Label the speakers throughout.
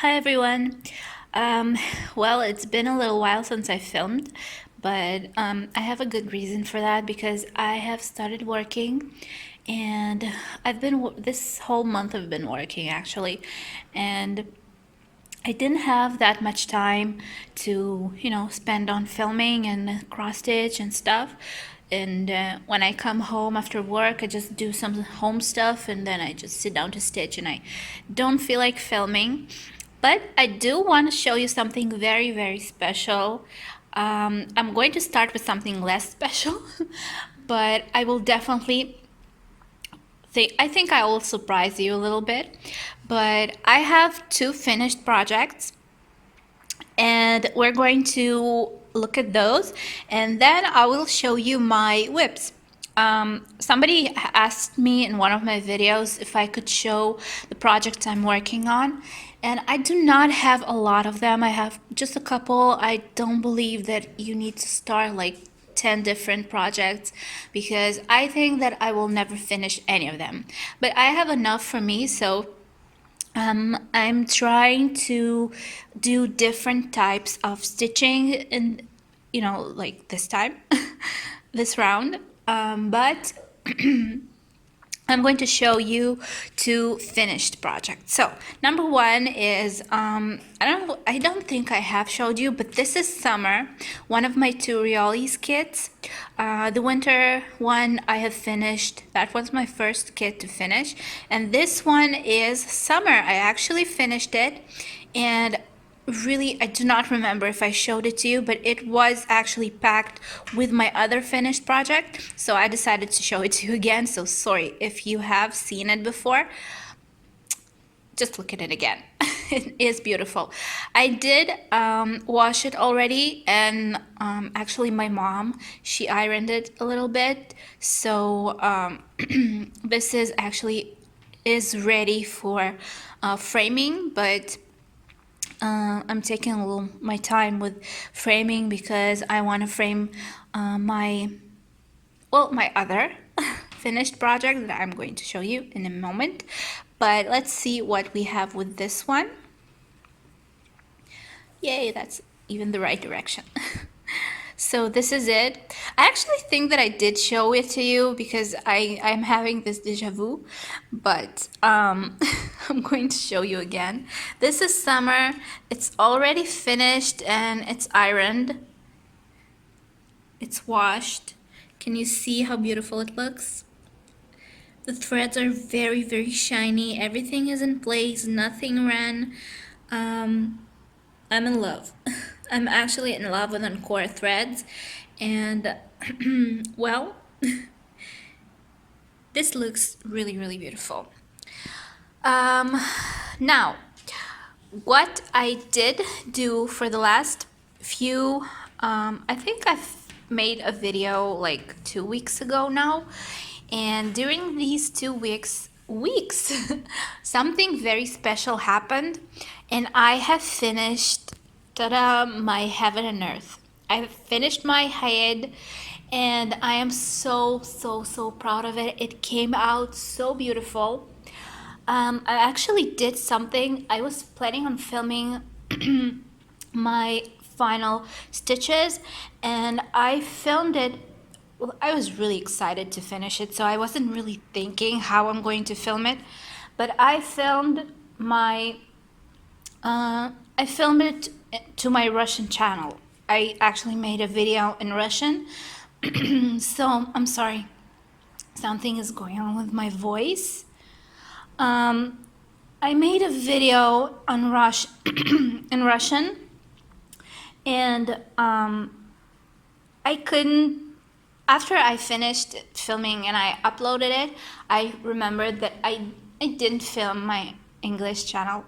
Speaker 1: Hi everyone. Um, well, it's been a little while since I filmed, but I have a good reason for that because I have started working and this whole month I've been working actually, and I didn't have that much time to, spend on filming and cross stitch and stuff. And when I come home after work, I just do some home stuff and then I just sit down to stitch and I don't feel like filming. But I do want to show you something very, very special. I'm going to start with something less special, but I will definitely I think I will surprise you a little bit. But I have two finished projects and we're going to look at those and then I will show you my whips. Somebody asked me in one of my videos if I could show the projects I'm working on, and I do not have a lot of them. I have just a couple. I don't believe that you need to start like 10 different projects because I think that I will never finish any of them. But I have enough for me, so I'm trying to do different types of stitching in, like this time, this round. But I'm going to show you two finished projects. So number one is I don't think I have showed you, but this is summer, one of my two Rioli's kits. The winter one I have finished. That was my first kit to finish, and this one is summer. I actually finished it, and really, I do not remember if I showed it to you, but it was actually packed with my other finished project, so I decided to show it to you again. So sorry if you have seen it before, just look at it again. It is beautiful. I did wash it already, and actually my mom, she ironed it a little bit, so this is ready for framing, but I'm taking a little my time with framing because I want to frame my other finished project that I'm going to show you in a moment. But let's see what we have with this one. Yay, that's even the right direction. So this is it. I actually think that I did show it to you because I'm having this deja vu, but I'm going to show you again. This is summer. It's already finished and it's ironed. It's washed. Can you see how beautiful it looks? The threads are very, very shiny. Everything is in place. Nothing ran. I'm in love. I'm actually in love with Encore threads, and well, this looks really, really beautiful. Now, what I did do for the last few, I think I've made a video like 2 weeks ago now, and during these 2 weeks, something very special happened, and I have finished, ta-da, my Heaven and Earth. I have finished my HAED, and I am so, so, so proud of it. It came out so beautiful. I actually did something. I was planning on filming my final stitches, and I filmed it. Well, I was really excited to finish it, so I wasn't really thinking how I'm going to film it, but I filmed it to my Russian channel. I actually made a video in Russian, so I'm sorry, something is going on with my voice. I made a video on in Russian, and I couldn't. After I finished filming and I uploaded it, I remembered that I didn't film my English channel.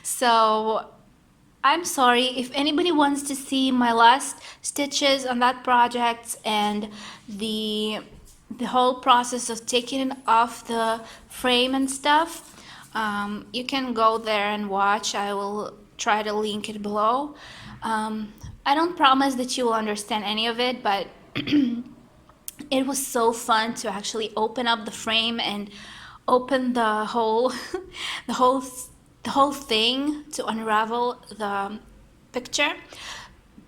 Speaker 1: So I'm sorry if anybody wants to see my last stitches on that project and the whole process of taking it off the frame and stuff. You can go there and watch. I will try to link it below. I don't promise that you will understand any of it, but it was so fun to actually open up the frame and open the whole the whole the whole thing to unravel the picture,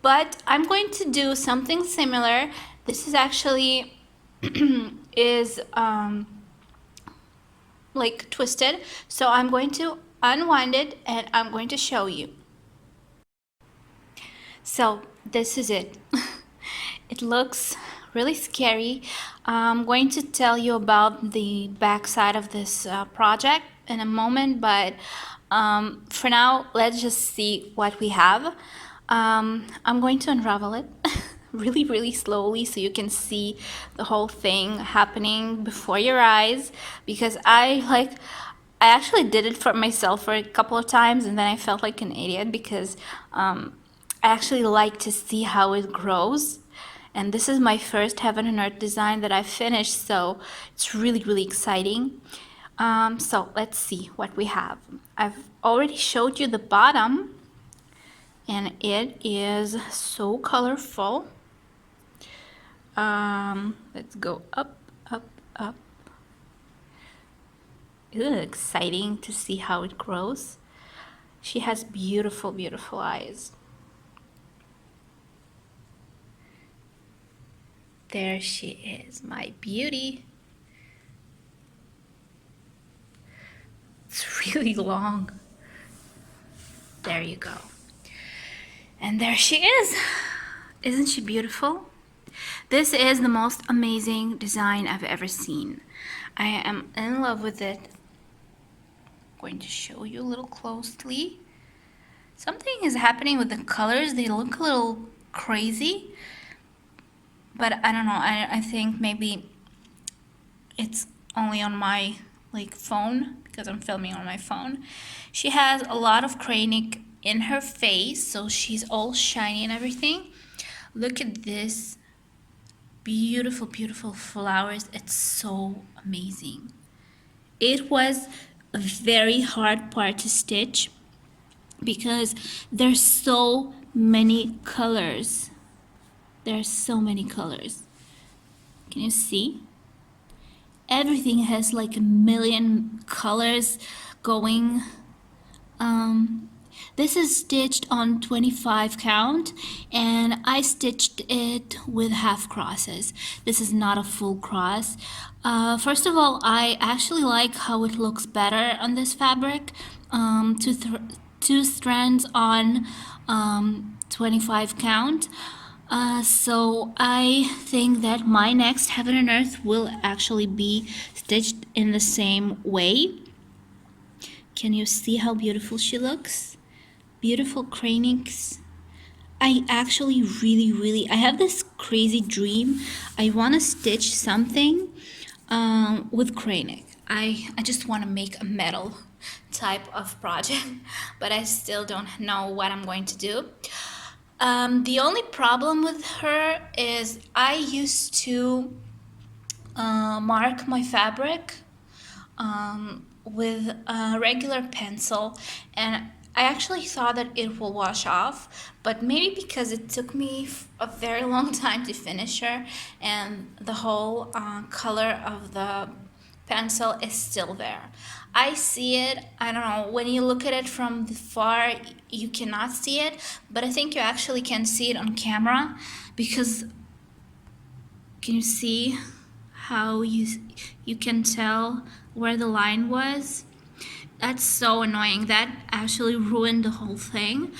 Speaker 1: but I'm going to do something similar. This is actually is like twisted, so I'm going to unwind it and I'm going to show you. So this is it. It looks really scary. I'm going to tell you about the backside of this project in a moment, but for now, let's just see what we have. I'm going to unravel it really slowly so you can see the whole thing happening before your eyes, because I actually did it for myself for a couple of times and then I felt like an idiot because I actually like to see how it grows. And this is my first heaven and earth design that I've finished, so it's really exciting. So let's see what we have. I've already showed you the bottom, and it is so colorful. Let's go up. It's exciting to see how it grows. She has beautiful eyes. There she is, my beauty. It's really long. There you go. And there she is. Isn't she beautiful? This is the most amazing design I've ever seen. I am in love with it. I'm going to show you a little closely. Something is happening with the colors. They look a little crazy. But I don't know, I think maybe it's only on my phone because I'm filming on my phone. She has a lot of cranic in her face, so she's all shiny and everything. Look at this beautiful flowers. It's so amazing. It was a very hard part to stitch because there's so many colors. There's so many colors. Can you see? Everything has like a million colors going. This is stitched on 25 count, and I stitched it with half crosses. This is not a full cross. First of all, I actually like how it looks better on this fabric. Two strands on 25 count. So I think that my next Heaven and Earth will actually be stitched in the same way. Can you see how beautiful she looks? Beautiful cranics. I actually really, I have this crazy dream. I want to stitch something with cranic. I just want to make a metal type of project, but I still don't know what I'm going to do. The only problem with her is I used to mark my fabric with a regular pencil, and I actually thought that it will wash off, but maybe because it took me a very long time to finish her and the whole color of the pencil is still there. I see it, I don't know, when you look at it from far you cannot see it, but I think you actually can see it on camera, because can you see how you can tell where the line was? That's so annoying. That actually ruined the whole thing.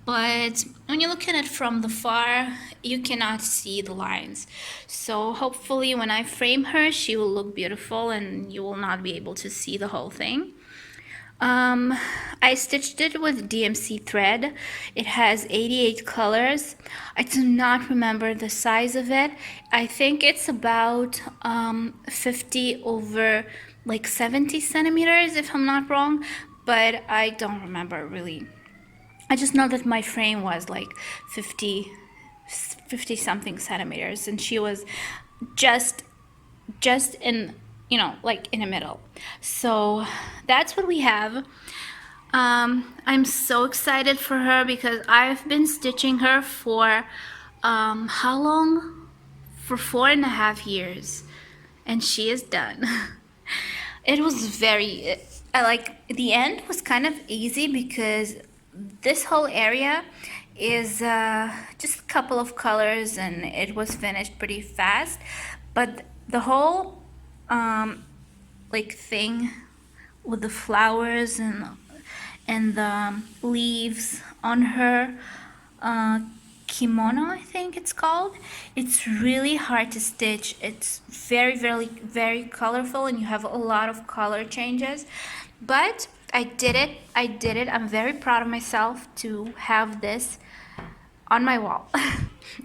Speaker 1: But when you look at it from the far, you cannot see the lines. So hopefully when I frame her, she will look beautiful and you will not be able to see the whole thing. I stitched it with DMC thread. It has 88 colors. I do not remember the size of it. I think it's about 50 over 70 centimeters, if I'm not wrong, but I don't remember really. I just know that my frame was 50 something centimeters, and she was just in, in the middle. So that's what we have. I'm so excited for her because I've been stitching her for how long? For 4.5 years, and she is done. It was I like the end was kind of easy because this whole area is just a couple of colors and it was finished pretty fast. But the whole like thing with the flowers and the leaves on her uh, kimono, I think it's called. It's really hard to stitch. It's very, very, very colorful, and you have a lot of color changes. But I did it. I did it. I'm very proud of myself to have this on my wall.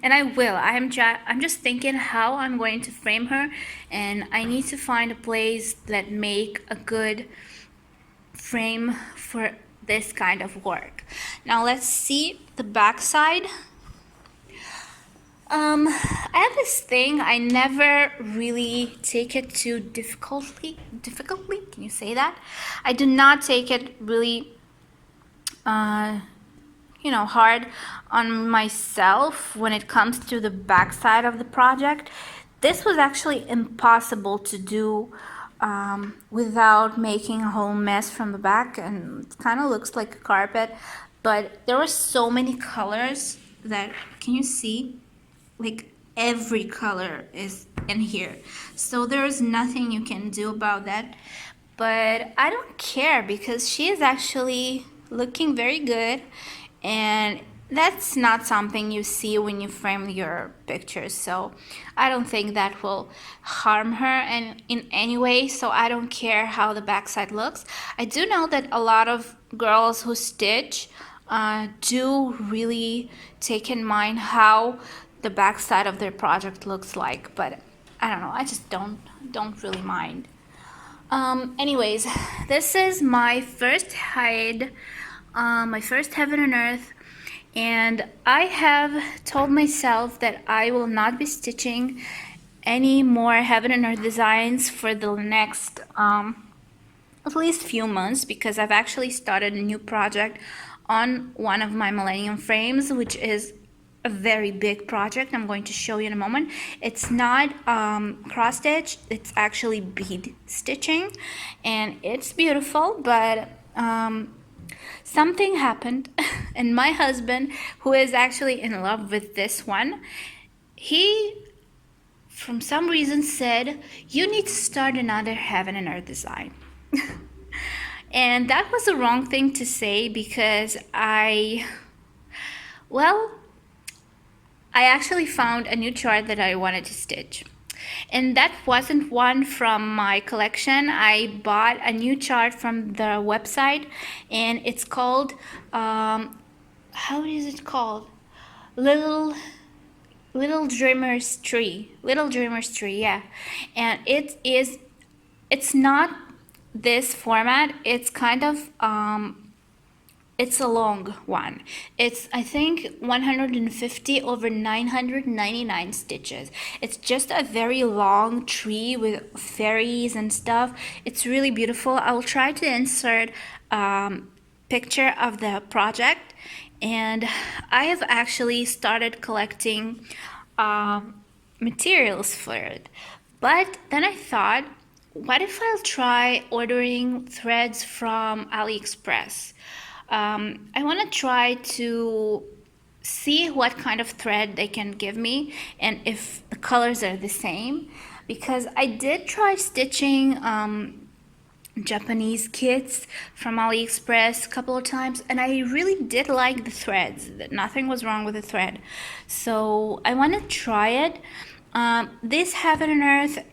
Speaker 1: And I will. I'm just thinking how I'm going to frame her, and I need to find a place that make a good frame for this kind of work. Now let's see the back side. I have this thing, I never really take it too difficultly, can you say that? I do not take it really, hard on myself when it comes to the back side of the project. This was actually impossible to do without making a whole mess from the back, and it kind of looks like a carpet, but there were so many colors that, can you see? Like every color is in here, so there's nothing you can do about that. But I don't care because she is actually looking very good, and that's not something you see when you frame your pictures, so I don't think that will harm her in any way, so I don't care how the backside looks. I do know that a lot of girls who stitch do really take in mind how the back side of their project looks like, but I don't know, I just don't really mind. Anyways, this is my first HAED, my first Heaven and Earth, and I have told myself that I will not be stitching any more Heaven and Earth designs for the next at least few months, because I've actually started a new project on one of my Millennium frames, which is a very big project. I'm going to show you in a moment. It's not cross stitch, it's actually bead stitching, and it's beautiful, but something happened and my husband, who is actually in love with this one, he from some reason said, you need to start another Heaven and Earth design. And that was the wrong thing to say, because I actually found a new chart that I wanted to stitch. And that wasn't one from my collection. I bought a new chart from the website, and it's called, how is it called? Little Dreamer's Tree. Little Dreamer's Tree, yeah. And it's not this format. It's kind of, it's a long one. It's, I think, 150 over 999 stitches. It's just a very long tree with fairies and stuff. It's really beautiful. I'll try to insert picture of the project. And I have actually started collecting materials for it. But then I thought, what if I'll try ordering threads from AliExpress? I want to try to see what kind of thread they can give me and if the colors are the same, because I did try stitching Japanese kits from AliExpress a couple of times, and I really did like the threads. Nothing was wrong with the thread, so I want to try it. This Heaven and Earth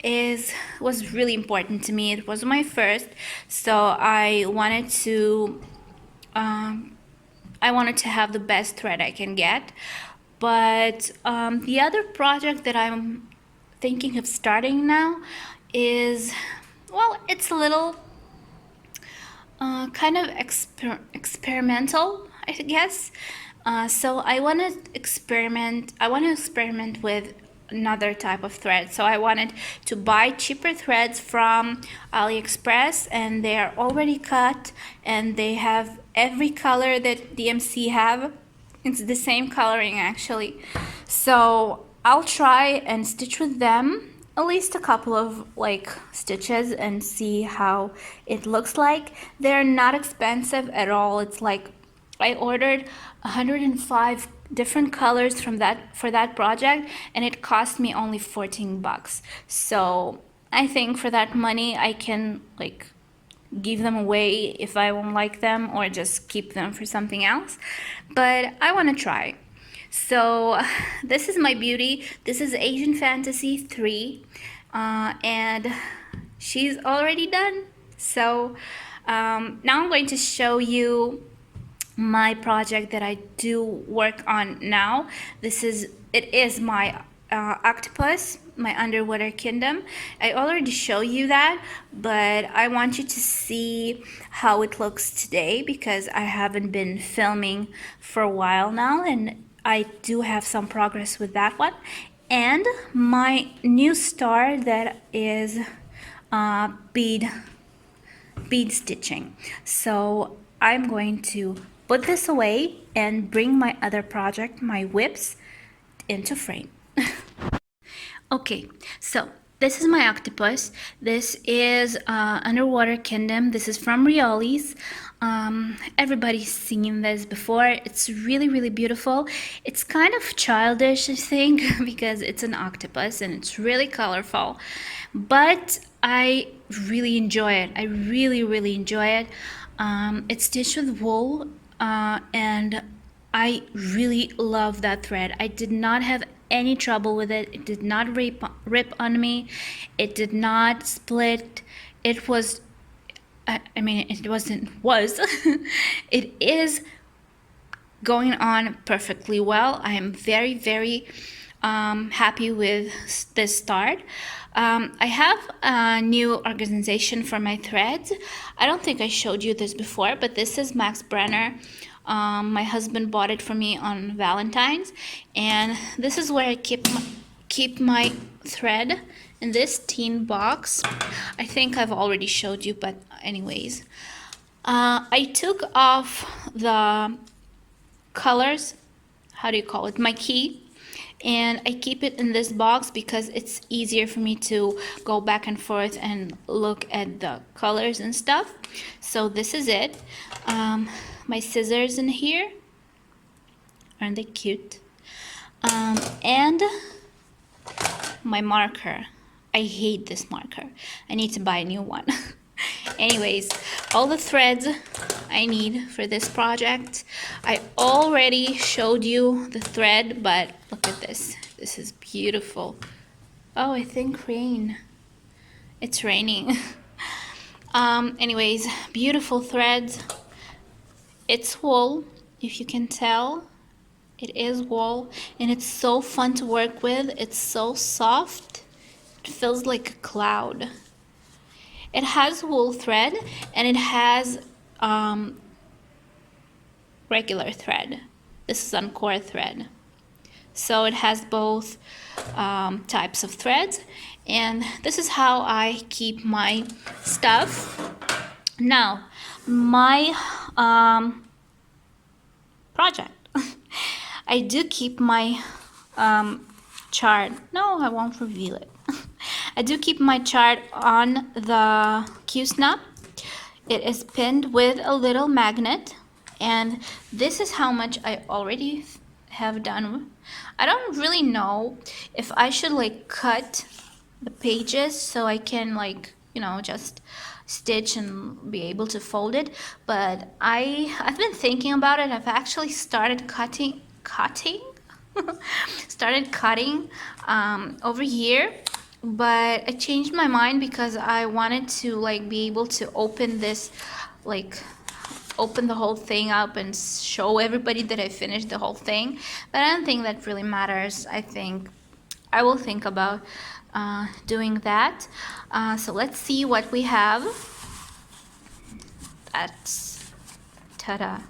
Speaker 1: was really important to me. It was my first, so I wanted to have the best thread I can get. But the other project that I'm thinking of starting now is, well, it's a little kind of experimental, I guess. So I want to experiment with another type of thread. So I wanted to buy cheaper threads from AliExpress, and they are already cut, and they have every color that DMC have. It's the same coloring actually. So I'll try and stitch with them, at least a couple of like stitches and see how it looks like. They're not expensive at all. It's like I ordered 105 different colors from that for that project, and it cost me only 14 bucks. So I think for that money I can like give them away if I won't like them, or just keep them for something else. But I want to try. So this is my beauty. This is Asian Fantasy 3, and she's already done. So now I'm going to show you my project that I do work on now. It is my octopus, my underwater kingdom. I already show you that, but I want you to see how it looks today because I haven't been filming for a while now, and I do have some progress with that one. And my new star that is bead stitching. So I'm going to put this away and bring my other project, my whips, into frame. Okay, so this is my octopus. This is Underwater Kingdom. This is from Rioli's. Everybody's seen this before. It's really, really beautiful. It's kind of childish, I think, because it's an octopus and it's really colorful. But I really enjoy it. I really, really enjoy it. It's stitched with wool, and I really love that thread. I did not have any trouble with it. It did not rip on me. It did not split. It was, I mean, it was, it is going on perfectly well. I am very, very happy with this start. I have a new organization for my threads. I don't think I showed you this before, but this is Max Brenner. My husband bought it for me on Valentine's, and this is where I keep my thread in this tin box. I think I've already showed you, but anyways, I took off the colors, how do you call it, my key, and I keep it in this box because it's easier for me to go back and forth and look at the colors and stuff. So this is it. My scissors in here, aren't they cute? And my marker. I hate this marker. I need to buy a new one. Anyways, all the threads I need for this project. I already showed you the thread, but look at this. This is beautiful. Oh, I think rain. It's raining. Anyways, beautiful threads. It's wool, if you can tell. It is wool, and it's so fun to work with. It's so soft. It feels like a cloud. It has wool thread, and it has regular thread. This is Encore thread. So it has both types of threads, and this is how I keep my stuff. Now, my project. I do keep my chart. No, I won't reveal it. I do keep my chart on the Q-snap. It is pinned with a little magnet, and this is how much I already have done. I don't really know if I should like cut the pages so I can like, you know, just stitch and be able to fold it, but I've been thinking about it. I've actually started cutting started cutting over here, but I changed my mind because I wanted to like be able to open this, like open the whole thing up and show everybody that I finished the whole thing. But I don't think that really matters. I think I will think about doing that. So let's see what we have. That's ta-da.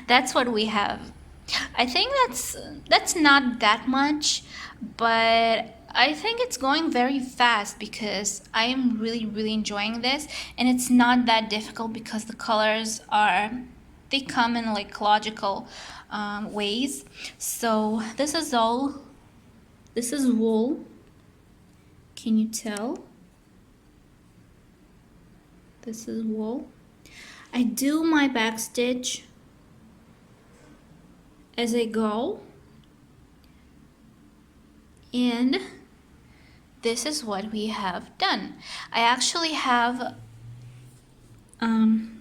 Speaker 1: That's what we have. I think that's not that much, but I think it's going very fast because I am really, really enjoying this, and it's not that difficult because the colors they come in like logical ways. So this is wool. Can you tell? This is wool. I do my back stitch as I go, and this is what we have done. I actually have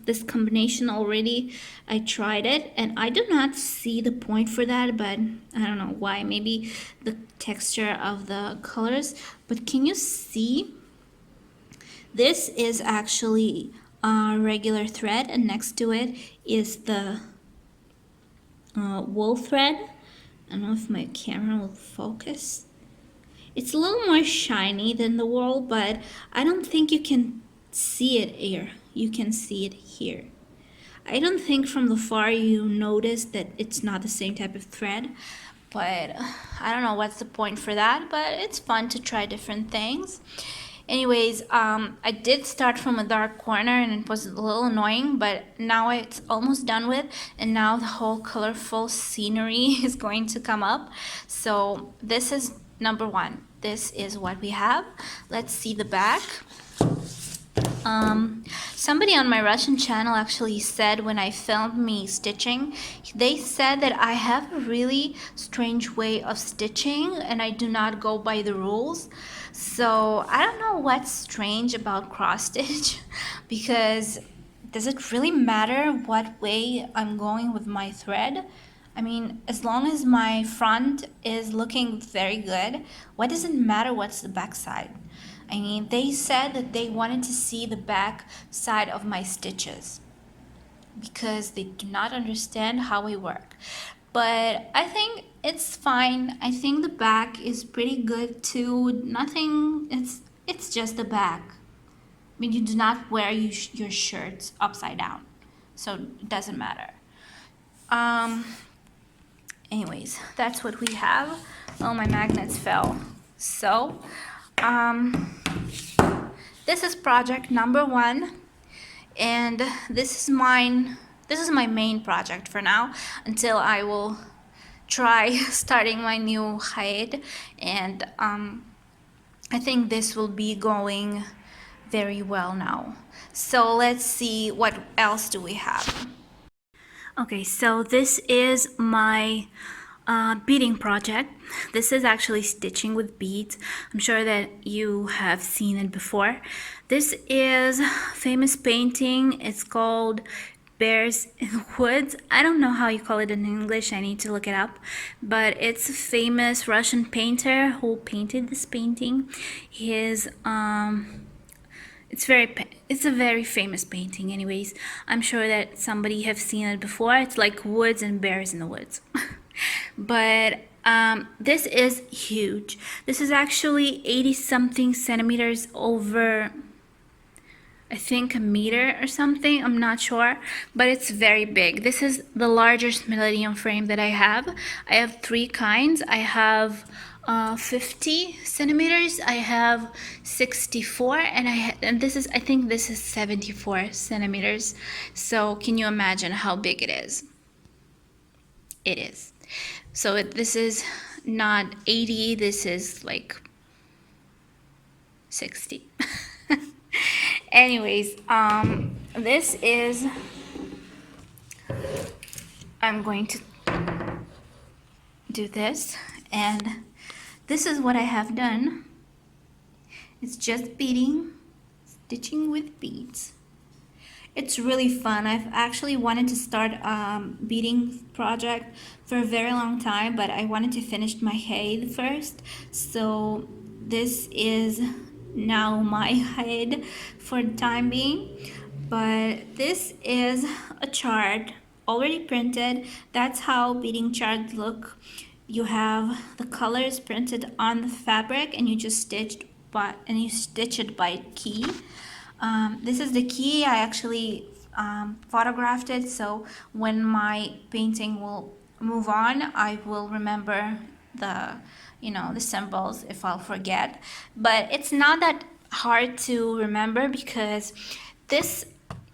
Speaker 1: this combination already. I tried it and I do not see the point for that, but I don't know why. Maybe the texture of the colors. But can you see? This is actually a regular thread, and next to it is the wool thread. I don't know if my camera will focus. It's a little more shiny than the wool, but I don't think you can see it here. You can see it here. I don't think from the far you notice that it's not the same type of thread, but I don't know what's the point for that, but it's fun to try different things. Anyways, I did start from a dark corner and it was a little annoying, but now it's almost done with, and now the whole colorful scenery is going to come up. So this is number one. This is what we have. Let's see the back. Somebody on my Russian channel actually said when I filmed me stitching, they said that I have a really strange way of stitching and I do not go by the rules. So I don't know what's strange about cross stitch because does it really matter what way I'm going with my thread? I mean, as long as my front is looking very good, what does it matter what's the back side? I mean, they said that they wanted to see the back side of my stitches because they do not understand how we work. But I think it's fine. I think the back is pretty good too. Nothing, it's just the back. I mean, you do not wear your shirts upside down, so it doesn't matter. Anyways, that's what we have. Oh, my magnets fell. So, this is project number 1, and this is mine. This is my main project for now until I will try starting my new HAED, and I think this will be going very well now. So let's see what else do we have. Okay, so this is my beading project. This is actually stitching with beads. I'm sure that you have seen it before. This is famous painting. It's called Bears in the Woods. I don't know how you call it in English. I need to look it up. But it's a famous Russian painter who painted this painting. His it's a very famous painting. Anyways, I'm sure that somebody have seen it before. It's like woods and bears in the woods. But this is huge. This is actually 80 something centimeters over, I think, a meter or something. I'm not sure, but it's very big. This is the largest millennium frame that I have. I have 3 kinds. I have 50 centimeters, I have 64, and this is, I think this is 74 centimeters. So can you imagine how big it is? It is. So this is not 80, this is like 60. Anyways, this is, I'm going to do this, and this is what I have done. It's just beading, stitching with beads. It's really fun. I've actually wanted to start a beading project for a very long time, but I wanted to finish my HAED first. So this is now my HAED for the time being. But this is a chart already printed. That's how beading charts look. You have the colors printed on the fabric, and you just stitch it by key. This is the key. I actually photographed it, so when my painting will move on, I will remember the symbols if I'll forget. But it's not that hard to remember because this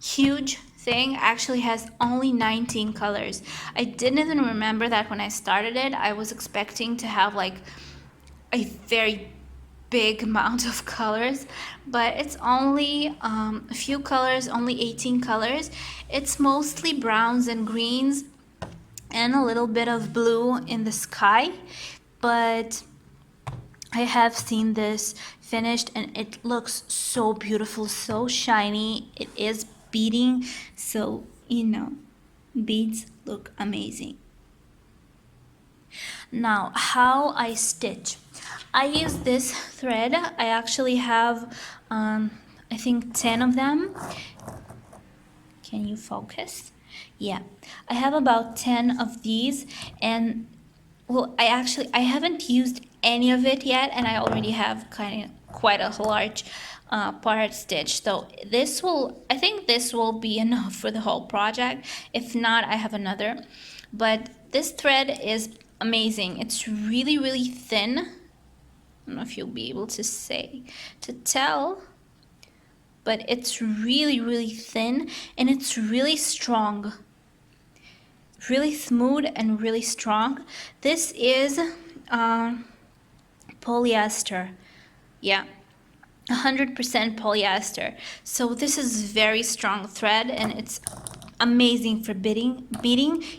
Speaker 1: huge thing actually has only 19 colors. I didn't even remember that when I started it. I was expecting to have like a very big amount of colors, but it's only a few colors, only 18 colors. It's mostly browns and greens and a little bit of blue in the sky, but I have seen this finished and it looks so beautiful, so shiny. It is beading, so you know, beads look amazing. Now, how I stitch. I use this thread. I actually have, I think 10 of them. Can you focus? Yeah, I have about 10 of these, and well, I haven't used any of it yet, and I already have quite a large part stitched. So I think this will be enough for the whole project. If not, I have another. But this thread is amazing. It's really, really thin. I don't know if you'll be able to tell, but it's really, really thin and it's really strong. Really smooth and really strong. This is polyester. Yeah, 100% polyester. So this is very strong thread and it's amazing for beading.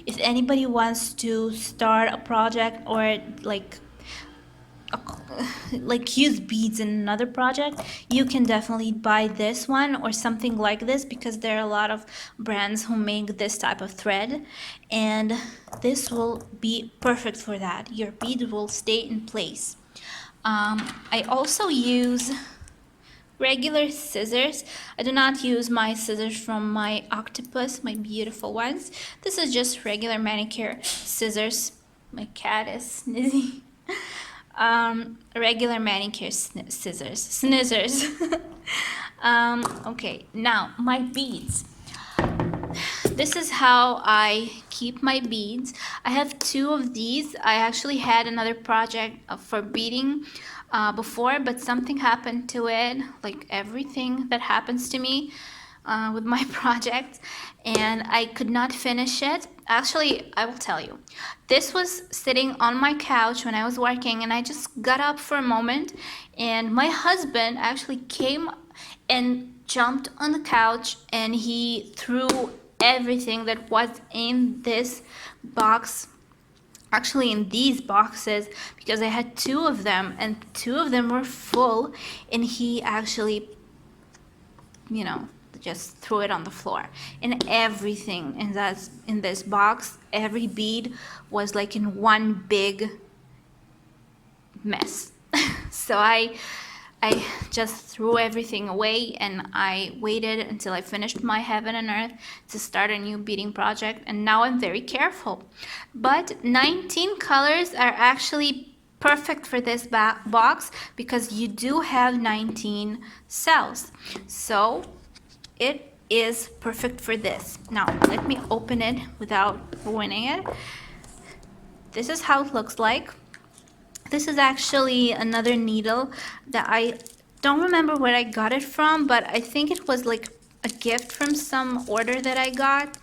Speaker 1: If anybody wants to start a project or like use beads in another project, you can definitely buy this one or something like this, because there are a lot of brands who make this type of thread, and this will be perfect for that. Your bead will stay in place. I also use regular scissors. I do not use my scissors from my octopus, my beautiful ones. This is just regular manicure scissors. My cat is sneezing. Regular manicure scissors. Okay, now my beads. This is how I keep my beads. I have 2 of these. I actually had another project for beading before, but something happened to it, like everything that happens to me with my project, and I could not finish it. Actually, I will tell you, this was sitting on my couch when I was working, and I just got up for a moment, and my husband actually came and jumped on the couch, and he threw everything that was in this box, actually in these boxes, because I had 2 of them and 2 of them were full, and he actually, you know, just threw it on the floor. And everything in this box, every bead was like in one big mess. So I just threw everything away, and I waited until I finished my heaven and earth to start a new beading project, and now I'm very careful. But 19 colors are actually perfect for this box, because you do have 19 cells. So it is perfect for this. Now let me open it without ruining it. This is how it looks like. This is actually another needle that I don't remember where I got it from, but I think it was like a gift from some order that I got.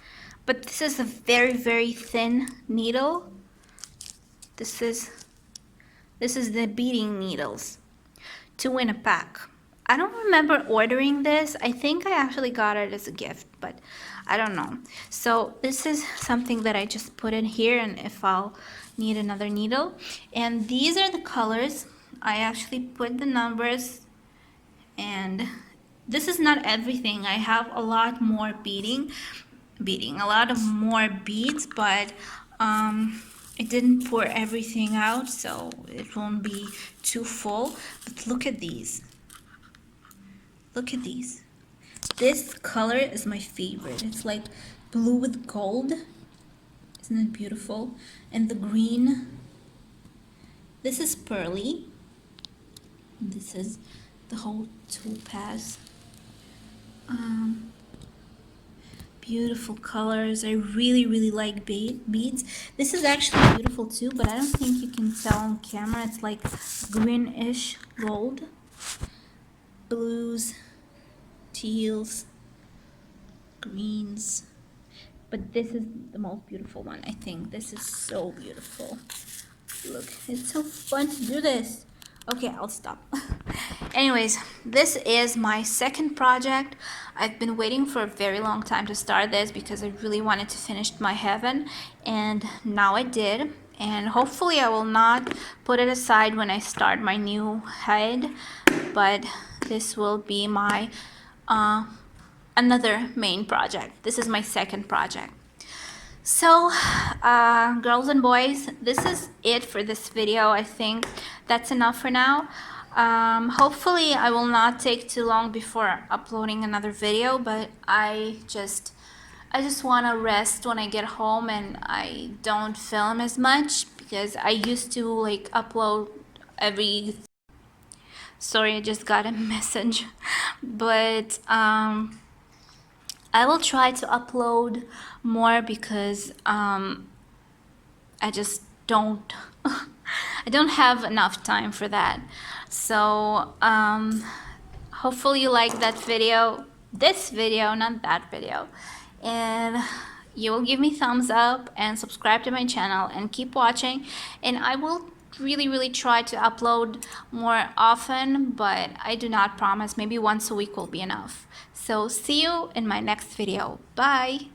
Speaker 1: But this is a very, very thin needle. This is the beading needles, 2 in a pack. I don't remember ordering this. I think I actually got it as a gift, but I don't know. So this is something that I just put in here, and if I'll need another needle. And these are the colors. I actually put the numbers, and this is not everything. I have a lot more beading, a lot of more beads, but I didn't pour everything out, so it won't be too full. But look at these. Look at these. This color is my favorite. It's like blue with gold. Isn't it beautiful? And the green. This is pearly. This is the whole topaz. Beautiful colors. I really, really like beads. This is actually beautiful too, but I don't think you can tell on camera. It's like greenish gold. Blues, teals, greens. But this is the most beautiful one, I think. This is so beautiful. Look, it's so fun to do this. Okay, I'll stop. Anyways, this is my second project. I've been waiting for a very long time to start this because I really wanted to finish my heaven, and now I did. And hopefully I will not put it aside when I start my new HAED, but this will be my another main project. This is my second project. So, girls and boys, this is it for this video. I think that's enough for now. Hopefully I will not take too long before uploading another video, but I just want to rest when I get home and I don't film as much because I used to like upload every... Sorry, I just got a message. But I will try to upload more because I just don't I don't have enough time for that. So hopefully you like that video, this video, not that video, and you will give me thumbs up and subscribe to my channel and keep watching, and I will really try to upload more often, but I do not promise. Maybe once a week will be enough. So see you in my next video. Bye.